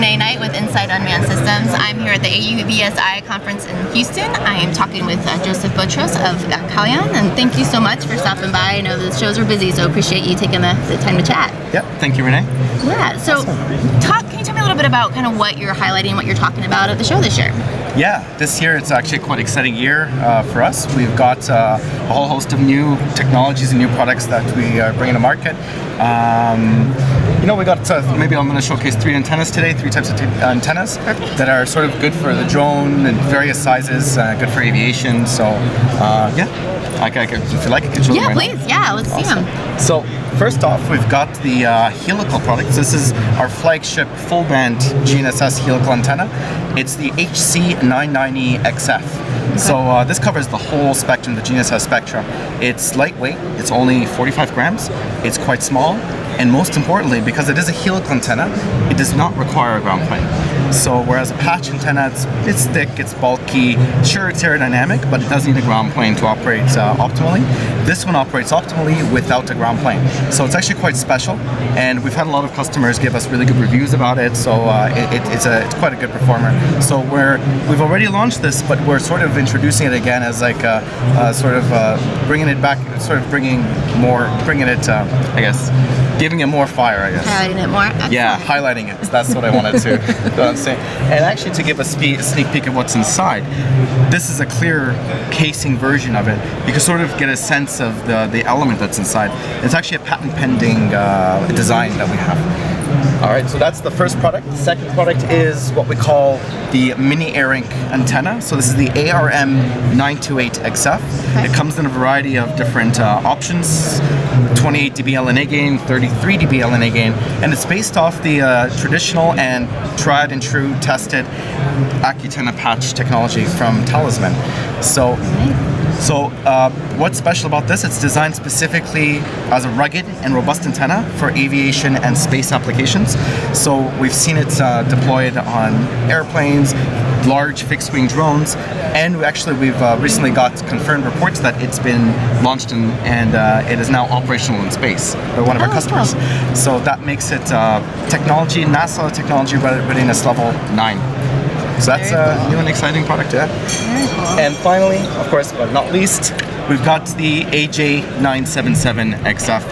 Q&A night with Inside Unmanned Systems. I'm here at the AUVSI conference in Houston. I am talking with Joseph Botros of Calian, and thank you so much for stopping by. I know the shows are busy, so appreciate you taking the time to chat. Yep, thank you, Renee. Yeah, so can you tell me a little bit about kind of what you're highlighting, what you're talking about at the show this year? Yeah, this year it's actually quite an exciting year for us. We've got a whole host of new technologies and new products that we are bringing to market. We got, maybe I'm going to showcase three antennas today, three types of antennas that are sort of good for the drone and various sizes, good for aviation. So, if you like, I can show them right please. now. Yeah, let's see them. So, first off, we've got the helical products. This is our flagship full-band GNSS helical antenna. It's the HC990XF. Okay. So this covers the whole spectrum, the GNSS spectrum. It's lightweight, it's only 45 grams, it's quite small, and most importantly, because it is a helical antenna, it does not require a ground plane. So whereas a patch antenna, it's thick, it's bulky, sure it's aerodynamic, but it does need a ground plane to operate optimally. This one operates optimally without a ground plane. So it's actually quite special, and we've had a lot of customers give us really good reviews about it, so it's quite a good performer. So we've already launched this, but we're sort of introducing it again as like bringing it back, giving it more fire, I guess. Highlighting it more? Excellent. Yeah, highlighting it. That's what I wanted to say. And actually, to give a sneak peek of what's inside, this is a clear casing version of it. You can sort of get a sense of the element that's inside. It's actually a patent-pending design that we have. All right, so that's the first product. The second product is what we call the mini AirInc antenna. So this is the ARM928XF. Okay. It comes in a variety of different options, 28 dB LNA gain, 33 dB LNA gain, and it's based off the traditional and tried and true tested Accutenna patch technology from Talisman. So what's special about this? It's designed specifically as a rugged and robust antenna for aviation and space applications. So we've seen it deployed on airplanes, large fixed-wing drones, and we've recently got confirmed reports that it's been launched and it is now operational in space by one of our customers. Cool. So that makes it technology, NASA technology readiness level 9. So that's a new and exciting product, yeah. Very cool. And finally, of course, but not least, we've got the AJ977XF.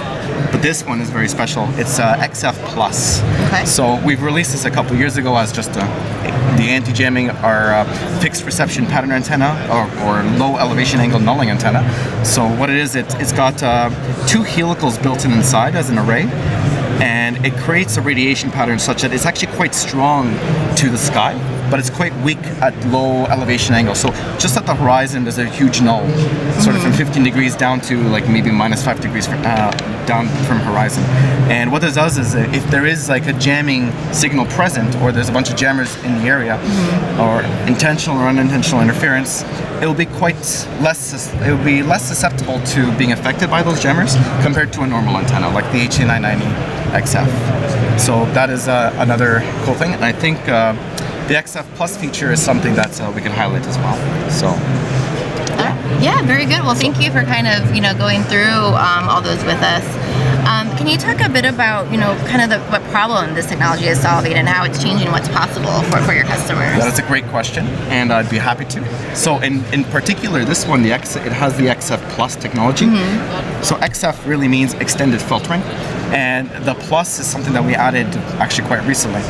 But this one is very special. It's XF Plus. Okay. So we've released this a couple years ago as just the anti-jamming or fixed reception pattern antenna or low elevation angle nulling antenna. So what it is, it's got two helicals built in inside as an array. And it creates a radiation pattern such that it's actually quite strong to the sky, but it's quite weak at low elevation angle. So just at the horizon, there's a huge null, sort of from 15 degrees down to like maybe -5 degrees down from horizon. And what this does is if there is like a jamming signal present, or there's a bunch of jammers in the area, or intentional or unintentional interference, it will be less susceptible to being affected by those jammers compared to a normal antenna like the HC990XF. So that is another cool thing, and I think the XF Plus feature is something that we can highlight as well. So. Yeah, very good. Well, thank you for kind of going through all those with us. Can you talk a bit about kind of what problem this technology is solving and how it's changing what's possible for your customers? Yeah, that's a great question, and I'd be happy to. So in particular, this one, it has the XF Plus technology. So XF really means extended filtering, and the Plus is something that we added actually quite recently.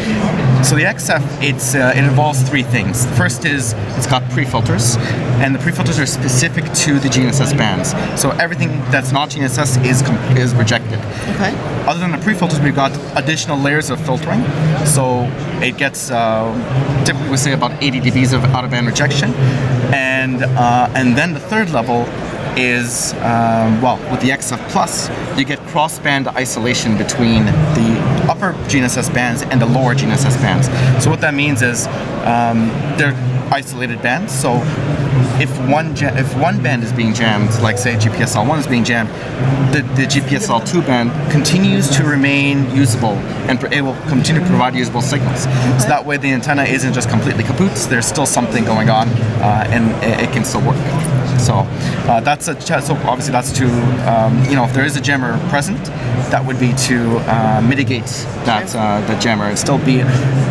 So the XF, it involves three things. The first is it's got pre-filters, and the pre-filters are specific to the GNSS bands. So everything that's not GNSS is rejected. Okay. Other than the pre-filters, we've got additional layers of filtering. So it gets typically we say about 80 dBs of out-of-band rejection, and then the third level is with the XF Plus, you get cross-band isolation between the upper GNSS bands and the lower GNSS bands. So what that means is they're isolated bands. So if one band is being jammed, like say GPSL1 is being jammed, the GPSL2 band continues to remain usable and it will continue to provide usable signals. So that way the antenna isn't just completely kaput, there's still something going on and it can still work. So that's so obviously that's to if there is a jammer present, that would be to mitigate that the jammer and still be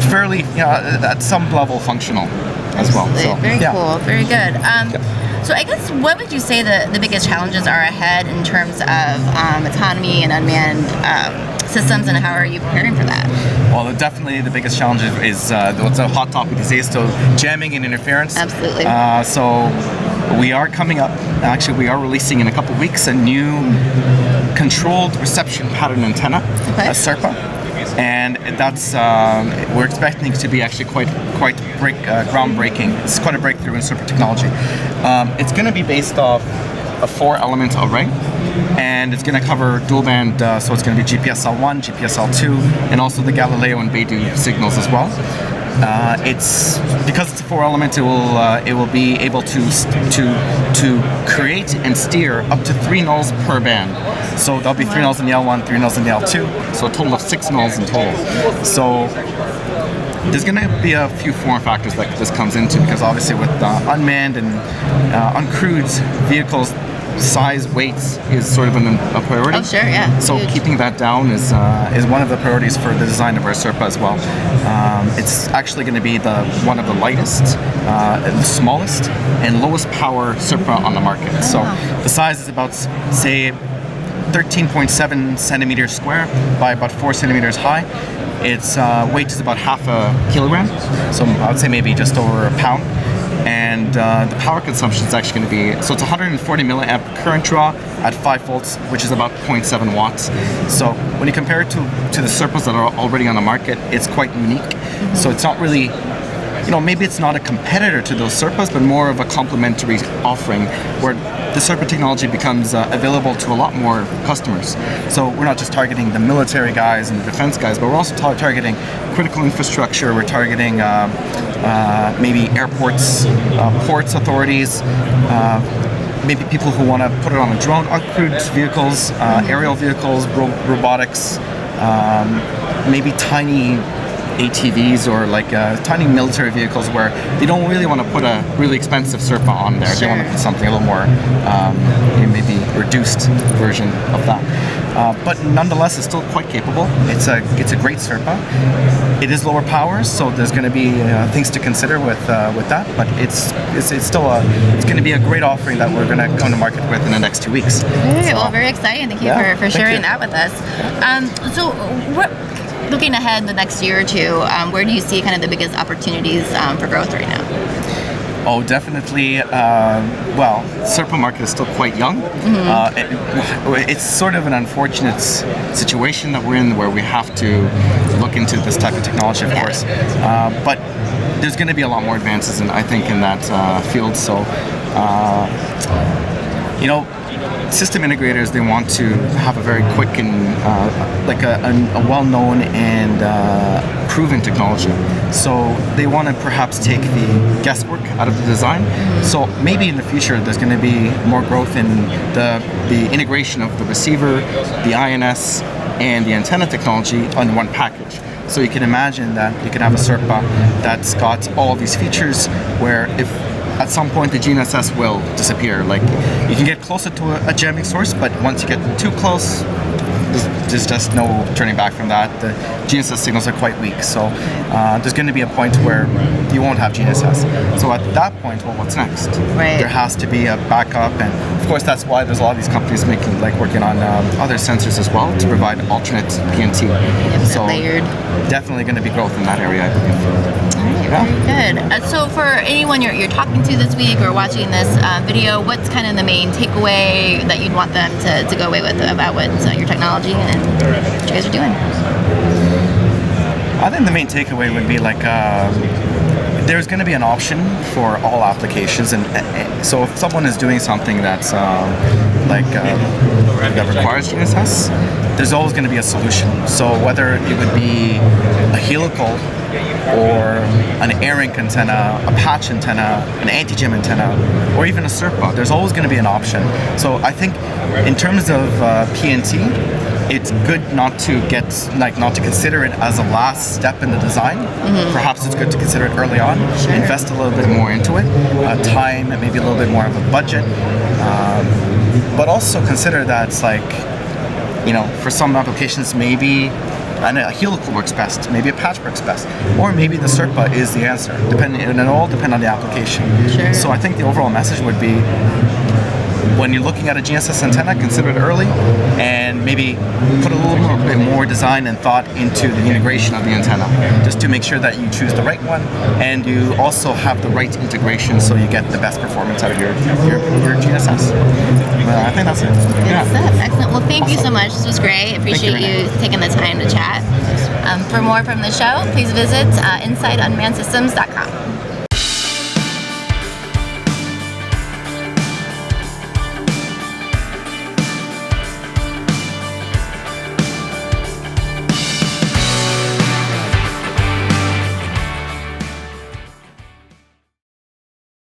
fairly at some level functional as well. So, very cool, very good. So I guess what would you say the biggest challenges are ahead in terms of autonomy and unmanned systems, and how are you preparing for that? Well, definitely the biggest challenge is what's a hot topic these days, so jamming and interference. Absolutely. So we are coming up, actually we are releasing in a couple weeks a new controlled reception pattern antenna, a SERPA. And that's we're expecting to be actually quite groundbreaking. It's quite a breakthrough in SERPA technology. It's going to be based off a 4-element array, and it's going to cover dual band. So it's going to be GPSL1, GPSL2, and also the Galileo and Beidou signals as well. It's because it's a 4-element. It will be able to create and steer up to 3 nulls per band. So there'll be 3 nulls in the L1, 3 nulls in the L2. So a total of 6 nulls in total. So there's going to be a few form factors that this comes into, because obviously with unmanned and uncrewed vehicles, size, weights is sort of a priority. Oh, sure, yeah. So huge. keeping that down is one of the priorities for the design of our SERPA as well. It's actually going to be one of the lightest, smallest, and lowest power SERPA on the market. Oh. So the size is about, say, 13.7 centimeters square by about 4 centimeters high. Its weight is about half a kilogram, so I would say maybe just over a pound. And the power consumption is actually going to be, so it's 140 milliamp current draw at 5 volts, which is about 0.7 watts. So when you compare it to the SERPAs that are already on the market, it's quite unique. Mm-hmm. So it's not really, maybe it's not a competitor to those SERPAs, but more of a complementary offering where the SERPA technology becomes available to a lot more customers. So we're not just targeting the military guys and the defense guys, but we're also targeting critical infrastructure. We're targeting maybe airports, ports authorities, maybe people who want to put it on a drone, uncrewed vehicles, aerial vehicles, robotics, maybe tiny ATVs or like tiny military vehicles where they don't really want to put a really expensive SERPA on there. Sure. They want to put something a little more maybe reduced version of that. But nonetheless, it's still quite capable. It's a great SERPA. It is lower powers, so there's going to be things to consider with that. But it's still it's going to be a great offering that we're going to come to market with in the next 2 weeks. Okay, well, very exciting. Thank you for sharing that with us. So what? Looking ahead the next year or two, where do you see kind of the biggest opportunities for growth right now? Oh, definitely. SERPA market is still quite young. Mm-hmm. It's sort of an unfortunate situation that we're in, where we have to look into this type of technology, of course. But there's going to be a lot more advances, I think, in that field. So, system integrators, they want to have a very quick and a well-known and proven technology. So they want to perhaps take the guesswork out of the design. So maybe in the future there's going to be more growth in the integration of the receiver, the INS, and the antenna technology on one package. So you can imagine that you can have a SERPA that's got all these features where if at some point the GNSS will disappear. Like, you can get closer to a jamming source, but once you get too close, there's just no turning back from that. The GNSS signals are quite weak, so there's going to be a point where you won't have GNSS. So at that point, well, what's next? Right. There has to be a backup, and of course that's why there's a lot of these companies working on other sensors as well to provide alternate PNT. So layered. Definitely going to be growth in that area, I believe. Very good. So for anyone you're talking to this week or watching this video, what's kind of the main takeaway that you'd want them to go away with about what your technology and what you guys are doing? I think the main takeaway would be there's going to be an option for all applications, and so if someone is doing something that's that requires GNSS, there's always going to be a solution. So whether it would be a helical or an ARINC antenna, a patch antenna, an anti-jam antenna, or even a SERPA, there's always going to be an option. So I think in terms of PNT, it's good not to consider it as a last step in the design. Perhaps it's good to consider it early on, invest a little bit more into it, time, maybe a little bit more of a budget, but also consider that it's like, for some applications, maybe a helical works best, maybe a patch works best, or maybe the Serpa is the answer. It all depends on the application. Sure. So I think the overall message would be, when you're looking at a GNSS antenna, consider it early, and maybe put a little bit more design and thought into the integration of the antenna, just to make sure that you choose the right one, and you also have the right integration, so you get the best performance out of your GNSS. Well, I think that's it. Good stuff. Excellent. Well, thank you so much. This was great. Appreciate you taking the time to chat. For more from the show, please visit InsideUnmannedSystems.com.